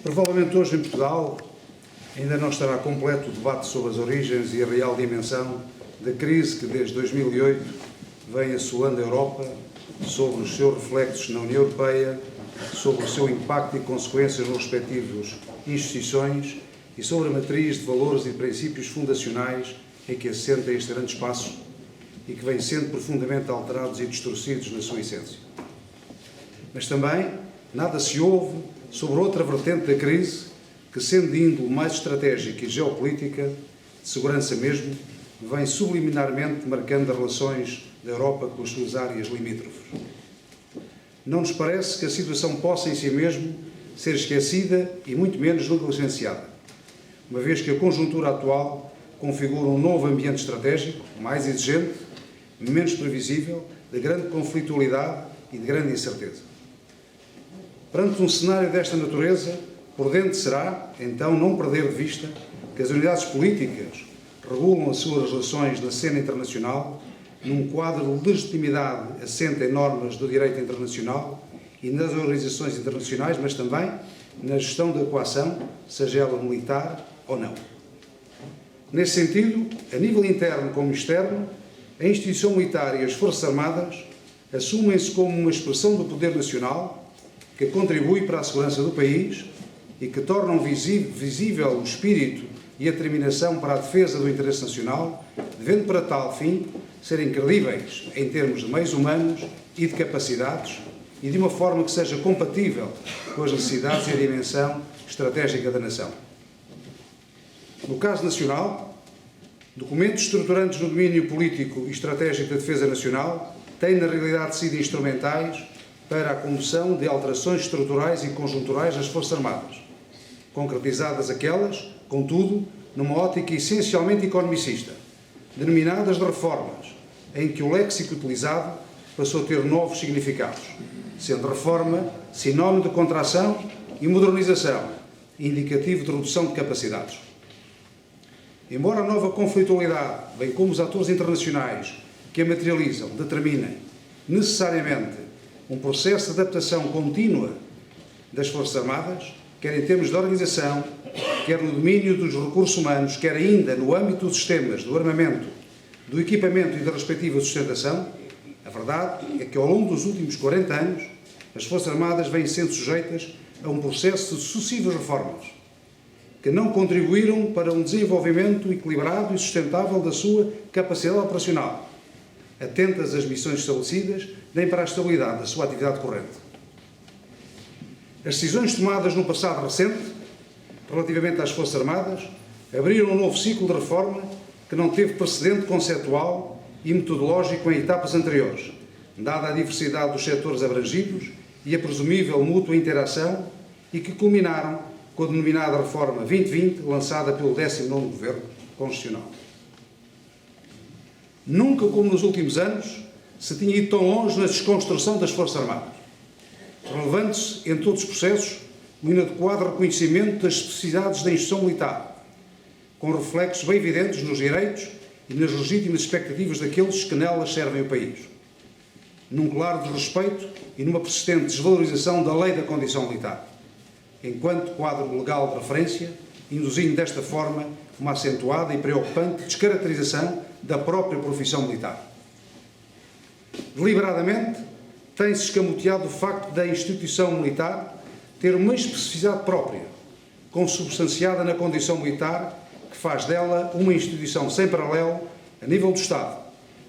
Provavelmente hoje em Portugal ainda não estará completo o debate sobre as origens e a real dimensão da crise que desde 2008 vem assolando a Europa, sobre os seus reflexos na União Europeia, sobre o seu impacto e consequências nos respectivos instituições e sobre a matriz de valores e princípios fundacionais em que assenta este grande espaço e que vem sendo profundamente alterados e distorcidos na sua essência. Mas também nada se ouve sobre outra vertente da crise que, sendo de índole mais estratégica e geopolítica, de segurança mesmo, vem subliminarmente marcando as relações da Europa com as suas áreas limítrofes. Não nos parece que a situação possa em si mesmo ser esquecida e muito menos negligenciada, uma vez que a conjuntura atual configura um novo ambiente estratégico, mais exigente, menos previsível, de grande conflitualidade e de grande incerteza. Perante um cenário desta natureza, prudente será, então, não perder de vista que as unidades políticas regulam as suas relações na cena internacional num quadro de legitimidade assente em normas do direito internacional e nas organizações internacionais, mas também na gestão da coação, seja ela militar ou não. Nesse sentido, a nível interno como externo, a instituição militar e as Forças Armadas assumem-se como uma expressão do poder nacional que contribui para a segurança do país e que tornam visível o espírito e a determinação para a defesa do interesse nacional, devendo para tal fim serem credíveis em termos de meios humanos e de capacidades e de uma forma que seja compatível com as necessidades e a dimensão estratégica da nação. No caso nacional, documentos estruturantes no domínio político e estratégico da defesa nacional têm, na realidade, sido instrumentais para a condução de alterações estruturais e conjunturais nas Forças Armadas, concretizadas aquelas, contudo, numa ótica essencialmente economicista, denominadas de reformas, em que o léxico utilizado passou a ter novos significados, sendo reforma sinónimo de contração e modernização, indicativo de redução de capacidades. Embora a nova conflitualidade, bem como os atores internacionais que a materializam, determinem necessariamente um processo de adaptação contínua das Forças Armadas, quer em termos de organização, quer no domínio dos recursos humanos, quer ainda no âmbito dos sistemas, do armamento, do equipamento e da respectiva sustentação, a verdade é que ao longo dos últimos 40 anos as Forças Armadas vêm sendo sujeitas a um processo de sucessivas reformas que não contribuíram para um desenvolvimento equilibrado e sustentável da sua capacidade operacional, atentas às missões estabelecidas, nem para a estabilidade da sua atividade corrente. As decisões tomadas no passado recente, relativamente às Forças Armadas, abriram um novo ciclo de reforma que não teve precedente conceptual e metodológico em etapas anteriores, dada a diversidade dos setores abrangidos e a presumível mútua interação, e que culminaram com a denominada Reforma 2020, lançada pelo 19º Governo Constitucional. Nunca, como nos últimos anos, se tinha ido tão longe na desconstrução das Forças Armadas, relevando-se em todos os processos um inadequado reconhecimento das especificidades da instituição militar, com reflexos bem evidentes nos direitos e nas legítimas expectativas daqueles que nelas servem o país, num claro desrespeito e numa persistente desvalorização da lei da condição militar, enquanto quadro legal de referência, induzindo desta forma uma acentuada e preocupante descaracterização da própria profissão militar. Deliberadamente, tem-se escamoteado o facto da instituição militar ter uma especificidade própria, consubstanciada na condição militar, que faz dela uma instituição sem paralelo a nível do Estado,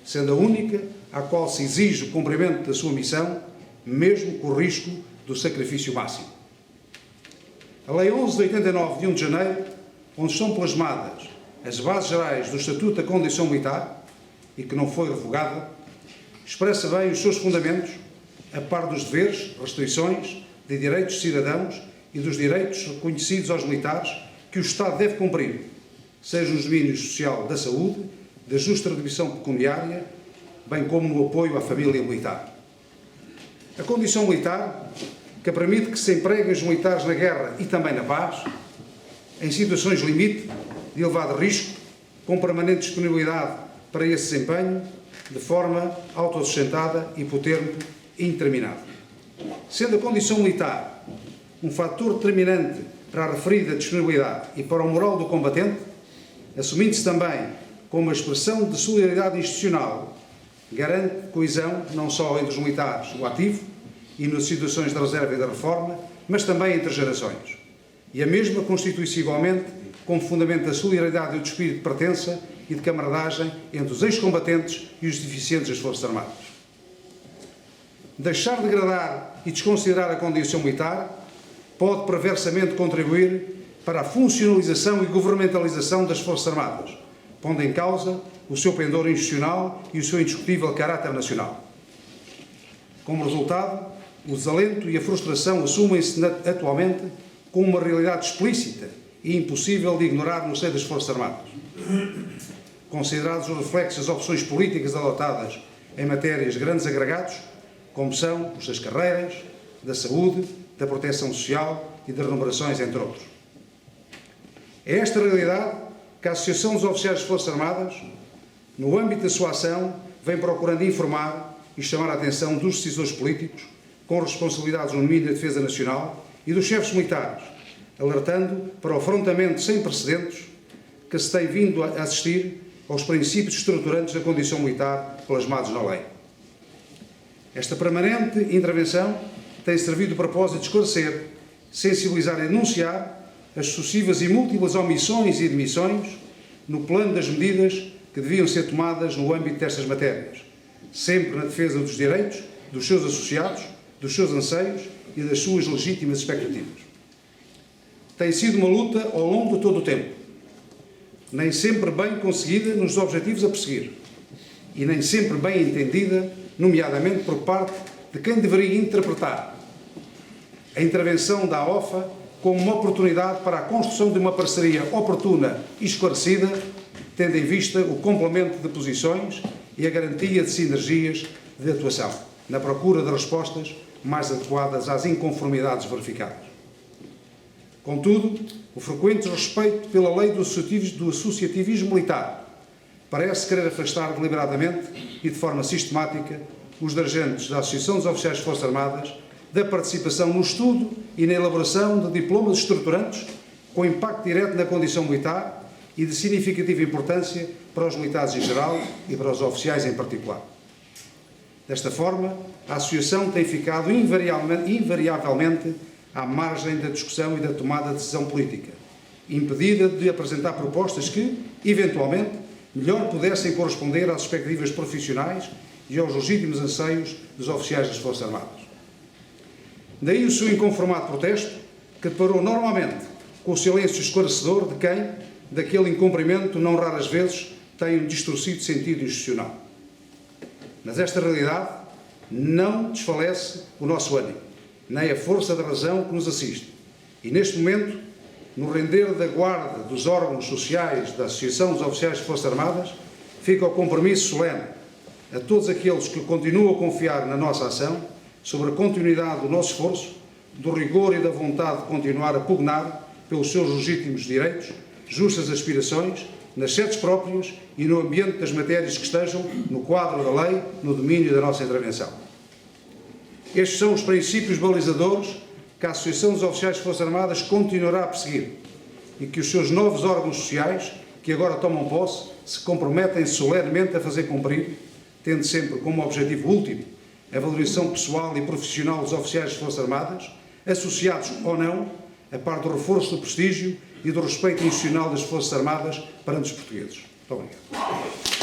sendo a única à qual se exige o cumprimento da sua missão, mesmo com o risco do sacrifício máximo. A Lei 11 de 89, de 1 de janeiro, onde estão plasmadas as bases gerais do Estatuto da Condição Militar, e que não foi revogada, expressa bem os seus fundamentos, a par dos deveres, restrições de direitos de cidadãos e dos direitos reconhecidos aos militares que o Estado deve cumprir, seja nos domínios social da saúde, da justa retribuição pecuniária, bem como no apoio à família militar. A condição militar, que permite que se empreguem os militares na guerra e também na paz, em situações limite, de elevado risco, com permanente disponibilidade para esse desempenho, de forma autossustentada e por tempo indeterminado. Sendo a condição militar um fator determinante para a referida disponibilidade e para o moral do combatente, assumindo-se também como uma expressão de solidariedade institucional, garante coesão não só entre os militares, o ativo, e nas situações de reserva e de reforma, mas também entre gerações. E a mesma constitui-se igualmente como fundamento da solidariedade e do espírito de pertença e de camaradagem entre os ex-combatentes e os deficientes das Forças Armadas. Deixar de degradar e desconsiderar a condição militar pode perversamente contribuir para a funcionalização e governamentalização das Forças Armadas, pondo em causa o seu pendor institucional e o seu indiscutível caráter nacional. Como resultado, o desalento e a frustração assumem-se atualmente como uma realidade explícita e impossível de ignorar no seio das Forças Armadas. Considerados os reflexos das opções políticas adotadas em matérias de grandes agregados, como são os das carreiras, da saúde, da proteção social e das remunerações, entre outros. É esta realidade que a Associação dos Oficiais das Forças Armadas, no âmbito da sua ação, vem procurando informar e chamar a atenção dos decisores políticos com responsabilidades no domínio da defesa nacional e dos chefes militares, alertando para o afrontamento sem precedentes que se tem vindo a assistir aos princípios estruturantes da condição militar plasmados na lei. Esta permanente intervenção tem servido o propósito de esclarecer, sensibilizar e denunciar as sucessivas e múltiplas omissões e demissões no plano das medidas que deviam ser tomadas no âmbito destas matérias, sempre na defesa dos direitos dos seus associados, dos seus anseios e das suas legítimas expectativas. Tem sido uma luta ao longo de todo o tempo, nem sempre bem conseguida nos objetivos a perseguir e nem sempre bem entendida, nomeadamente por parte de quem deveria interpretar a intervenção da AOFA como uma oportunidade para a construção de uma parceria oportuna e esclarecida, tendo em vista o complemento de posições e a garantia de sinergias de atuação, na procura de respostas mais adequadas às inconformidades verificadas. Contudo, o frequente desrespeito pela lei do associativismo militar parece querer afastar deliberadamente e de forma sistemática os dirigentes da Associação dos Oficiais das Forças Armadas da participação no estudo e na elaboração de diplomas estruturantes com impacto direto na condição militar e de significativa importância para os militares em geral e para os oficiais em particular. Desta forma, a Associação tem ficado invariavelmente à margem da discussão e da tomada de decisão política, impedida de apresentar propostas que, eventualmente, melhor pudessem corresponder às expectativas profissionais e aos legítimos anseios dos oficiais das Forças Armadas. Daí o seu inconformado protesto, que deparou normalmente com o silêncio esclarecedor de quem, daquele incumprimento, não raras vezes, tem um distorcido sentido institucional. Mas esta realidade não desfalece o nosso ânimo, nem a força da razão que nos assiste. E neste momento, no render da guarda dos órgãos sociais da Associação dos Oficiais das Forças Armadas, fica o compromisso solene a todos aqueles que continuam a confiar na nossa ação, sobre a continuidade do nosso esforço, do rigor e da vontade de continuar a pugnar pelos seus legítimos direitos, justas aspirações, nas sedes próprias e no ambiente das matérias que estejam no quadro da lei, no domínio da nossa intervenção. Estes são os princípios balizadores que a Associação dos Oficiais das Forças Armadas continuará a perseguir e que os seus novos órgãos sociais, que agora tomam posse, se comprometem solenemente a fazer cumprir, tendo sempre como objetivo último a valorização pessoal e profissional dos oficiais das Forças Armadas, associados ou não, a par do reforço do prestígio e do respeito institucional das Forças Armadas perante os portugueses. Muito obrigado.